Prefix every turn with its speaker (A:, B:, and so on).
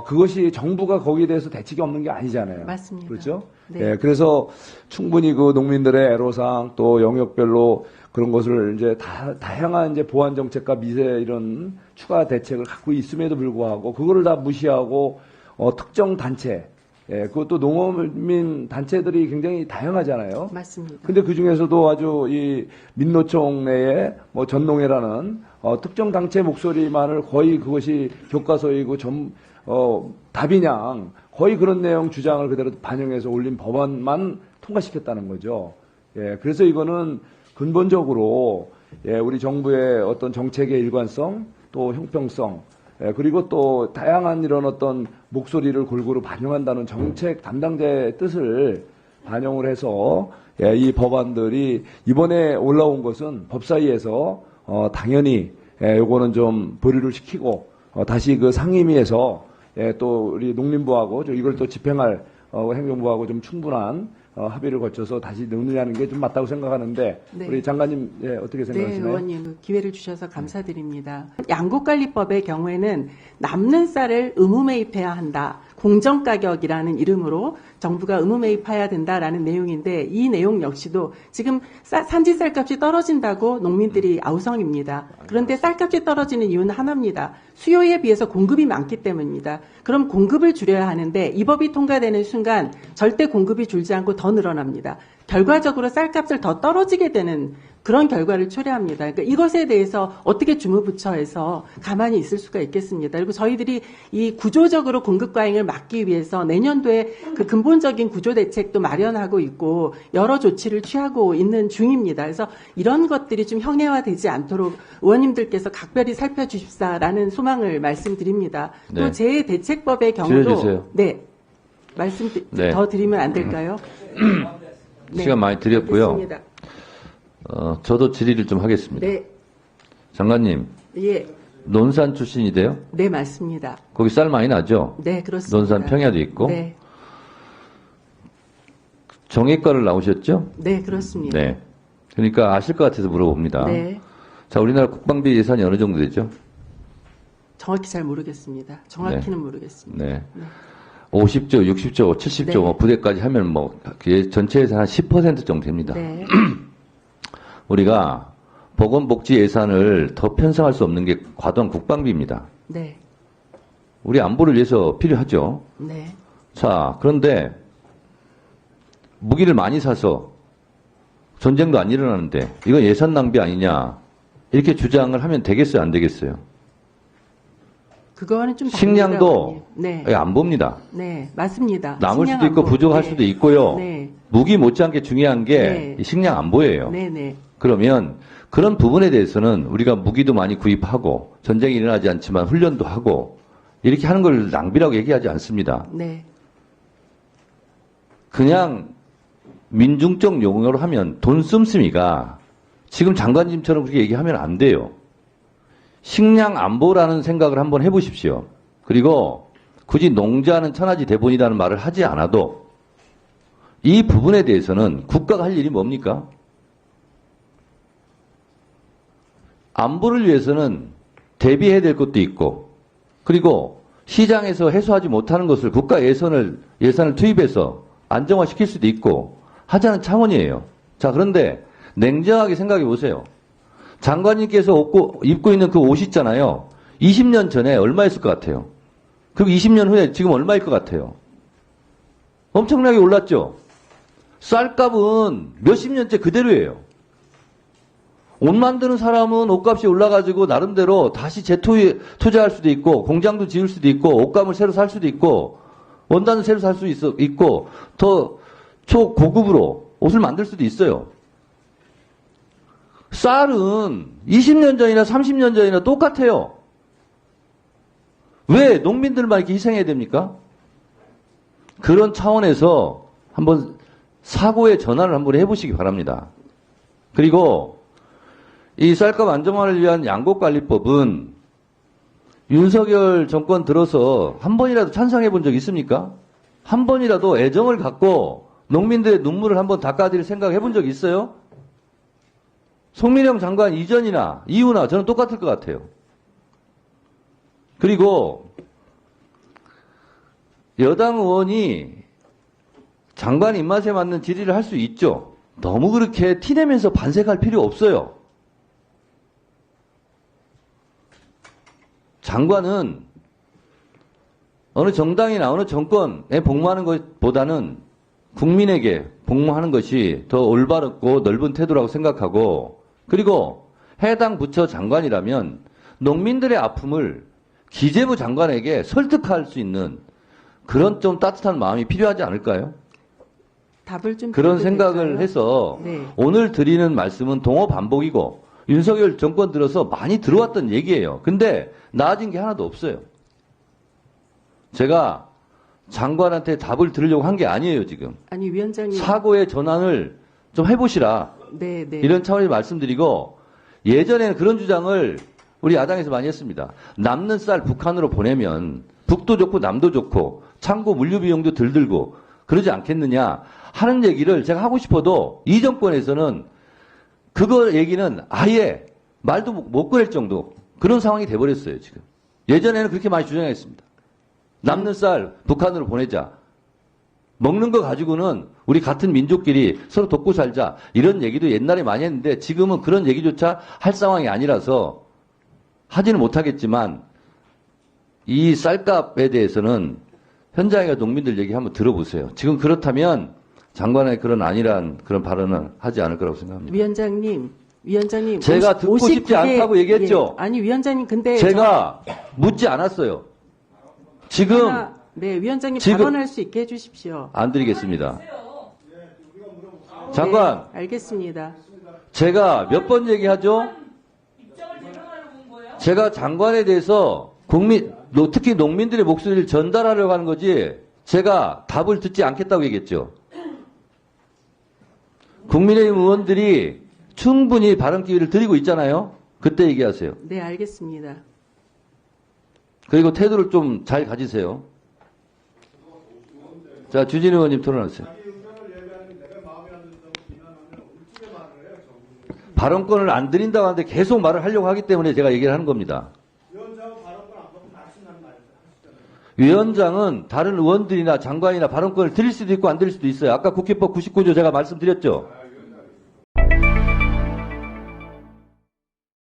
A: 그것이 정부가 거기에 대해서 대책이 없는 게 아니잖아요.
B: 맞습니다.
A: 그렇죠?
B: 네.
A: 예, 그래서 충분히 그 농민들의 애로사항 또 영역별로 그런 것을 이제 다양한 이제 보완 정책과 미세 이런 추가 대책을 갖고 있음에도 불구하고 그거를 다 무시하고 특정 단체, 예, 그것도 농어민 단체들이 굉장히 다양하잖아요.
B: 맞습니다.
A: 근데 그 중에서도 아주 이 민노총 내에 뭐 전농회라는 특정 단체 목소리만을 거의 그것이 교과서이고 답이냥 거의 그런 내용 주장을 그대로 반영해서 올린 법안만 통과시켰다는 거죠. 예, 그래서 이거는 근본적으로 예, 우리 정부의 어떤 정책의 일관성 또 형평성 예, 그리고 또 다양한 이런 어떤 목소리를 골고루 반영한다는 정책 담당자의 뜻을 반영을 해서 예, 이 법안들이 이번에 올라온 것은 법사위에서 당연히 예, 요거는 좀 보류를 시키고 다시 그 상임위에서 예, 또 우리 농림부하고 이걸 또 집행할 행정부하고 좀 충분한 합의를 거쳐서 다시 논의하는 게 좀 맞다고 생각하는데
B: 네.
A: 우리 장관님 예, 어떻게
B: 네,
A: 생각하시나요?
B: 의원님 그 기회를 주셔서 감사드립니다. 양곡관리법의 경우에는 남는 쌀을 의무매입해야 한다. 공정가격이라는 이름으로 정부가 의무매입해야 된다라는 내용인데 이 내용 역시도 지금 산지 쌀값이 떨어진다고 농민들이 아우성입니다. 그런데 쌀값이 떨어지는 이유는 하나입니다. 수요에 비해서 공급이 많기 때문입니다. 그럼 공급을 줄여야 하는데 이 법이 통과되는 순간 절대 공급이 줄지 않고 더 늘어납니다. 결과적으로 쌀값을 더 떨어지게 되는 그런 결과를 초래합니다. 그러니까 이것에 대해서 어떻게 주무부처에서 가만히 있을 수가 있겠습니다. 그리고 저희들이 이 구조적으로 공급 과잉을 막기 위해서 내년도에 그 근본적인 구조 대책도 마련하고 있고 여러 조치를 취하고 있는 중입니다. 그래서 이런 것들이 좀 형해화되지 않도록 의원님들께서 각별히 살펴주십사라는 소망을 말씀드립니다.
C: 네.
B: 또 재대책법의 경우도
C: 줄여주세요.
B: 네 말씀
C: 네.
B: 더 드리면 안 될까요? 네.
C: 시간 많이 드렸고요.
B: 됐습니다.
C: 저도 질의를 좀 하겠습니다.
B: 네,
C: 장관님,
B: 예,
C: 논산 출신이세요?
B: 네 맞습니다.
C: 거기 쌀 많이 나죠?
B: 네 그렇습니다.
C: 논산 평야도 있고.
B: 네,
C: 정액과를 나오셨죠?
B: 네 그렇습니다.
C: 네. 그러니까 아실 것 같아서 물어봅니다.
B: 네,
C: 자, 우리나라 국방비 예산이 어느 정도 되죠?
B: 정확히 잘 모르겠습니다. 정확히는
C: 네.
B: 모르겠습니다.
C: 네. 50조, 60조, 70조,
B: 네.
C: 뭐 부대까지 하면 뭐 전체 예산 한 10% 정도 됩니다.
B: 네,
C: 우리가 보건복지 예산을 더 편성할 수 없는 게 과도한 국방비입니다.
B: 네,
C: 우리 안보를 위해서 필요하죠.
B: 네,
C: 자, 그런데 무기를 많이 사서 전쟁도 안 일어나는데 이건 예산 낭비 아니냐 이렇게 주장을 하면 되겠어요, 안 되겠어요?
B: 그거는 좀
C: 식량도
B: 네,
C: 안 봅니다.
B: 네 맞습니다.
C: 남을
B: 식량
C: 수도 있고
B: 안보.
C: 부족할
B: 네.
C: 수도 있고요.
B: 네,
C: 무기 못지않게 중요한 게
B: 네.
C: 이 식량 안보예요.
B: 네, 네,
C: 그러면 그런 부분에 대해서는 우리가 무기도 많이 구입하고 전쟁이 일어나지 않지만 훈련도 하고 이렇게 하는 걸 낭비라고 얘기하지 않습니다.
B: 네,
C: 그냥 민중적 용어로 하면 돈 씀씀이가 지금 장관님처럼 그렇게 얘기하면 안 돼요. 식량 안보라는 생각을 한번 해보십시오. 그리고 굳이 농자는 천하지 대본이라는 말을 하지 않아도 이 부분에 대해서는 국가가 할 일이 뭡니까? 안보를 위해서는 대비해야 될 것도 있고 그리고 시장에서 해소하지 못하는 것을 국가 예산을 투입해서 안정화시킬 수도 있고 하자는 차원이에요. 자, 그런데 냉정하게 생각해 보세요. 장관님께서 입고 있는 그 옷 있잖아요. 20년 전에 얼마였을 것 같아요? 그리고 20년 후에 지금 얼마일 것 같아요? 엄청나게 올랐죠? 쌀값은 몇십 년째 그대로예요. 옷 만드는 사람은 옷값이 올라가지고 나름대로 다시 재투자할 수도 있고 공장도 지을 수도 있고 옷감을 새로 살 수도 있고 원단을 새로 살 수 있고 더 초고급으로 옷을 만들 수도 있어요. 쌀은 20년 전이나 30년 전이나 똑같아요. 왜 농민들만 이렇게 희생해야 됩니까? 그런 차원에서 한번 사고의 전환을 한번 해보시기 바랍니다. 그리고 이 쌀값 안정화를 위한 양곡관리법은 윤석열 정권 들어서 한 번이라도 찬성해 본 적 있습니까? 한 번이라도 애정을 갖고 농민들의 눈물을 한번 닦아드릴 생각 해본 적 있어요? 송민영 장관 이전이나 이후나 저는 똑같을 것 같아요. 그리고 여당 의원이 장관 입맛에 맞는 질의를 할 수 있죠. 너무 그렇게 티내면서 반색할 필요 없어요. 장관은 어느 정당이나 어느 정권에 복무하는 것보다는 국민에게 복무하는 것이 더 올바르고 넓은 태도라고 생각하고, 그리고 해당 부처 장관이라면 농민들의 아픔을 기재부 장관에게 설득할 수 있는 그런 좀 따뜻한 마음이 필요하지 않을까요?
B: 답을 좀
C: 그런
B: 드려도
C: 생각을
B: 될까요?
C: 해서
B: 네.
C: 오늘 드리는 말씀은 동호 반복이고 윤석열 정권 들어서 많이 들어왔던 얘기예요. 근데 나아진 게 하나도 없어요. 제가 장관한테 답을 들으려고 한 게 아니에요, 지금.
B: 아니 위원장님.
C: 사고의 전환을 좀 해보시라.
B: 네, 네.
C: 이런 차원에서 말씀드리고, 예전에는 그런 주장을 우리 야당에서 많이 했습니다. 남는 쌀 북한으로 보내면 북도 좋고 남도 좋고 창고 물류 비용도 덜 들고 그러지 않겠느냐 하는 얘기를 제가 하고 싶어도 이 정권에서는 그거 얘기는 아예 말도 못 꺼낼 정도 그런 상황이 돼버렸어요, 지금. 예전에는 그렇게 많이 주장했습니다. 남는 쌀 북한으로 보내자. 먹는 거 가지고는 우리 같은 민족끼리 서로 돕고 살자. 이런 얘기도 옛날에 많이 했는데 지금은 그런 얘기조차 할 상황이 아니라서 하지는 못하겠지만 이 쌀값에 대해서는 현장에 가 농민들 얘기 한번 들어보세요. 지금 그렇다면 장관의 그런 안일한 그런 발언을 하지 않을 거라고 생각합니다.
B: 위원장님.
C: 제가 듣고 싶지
B: 59개
C: 않다고 얘기했죠?
B: 예. 아니 위원장님 근데
C: 제가 묻지 않았어요. 지금
B: 네, 위원장님
C: 지금-
B: 발언할 수 있게 해주십시오.
C: 안 드리겠습니다. 장관,
B: 네, 알겠습니다.
C: 제가 몇 번 얘기하죠? 제가 장관에 대해서 특히 농민들의 목소리를 전달하려고 하는 거지 제가 답을 듣지 않겠다고 얘기했죠. 국민의힘 의원들이 충분히 발언 기회를 드리고 있잖아요. 그때 얘기하세요.
B: 네, 알겠습니다.
C: 그리고 태도를 좀 잘 가지세요. 자, 주진 의원님 토론하세요. 발언권을 안 드린다고 하는데 계속 말을 하려고 하기 때문에 제가 얘기를 하는 겁니다. 위원장은 다른 의원들이나 장관이나 발언권을 드릴 수도 있고 안 드릴 수도 있어요. 아까 국회법 99조 제가 말씀드렸죠.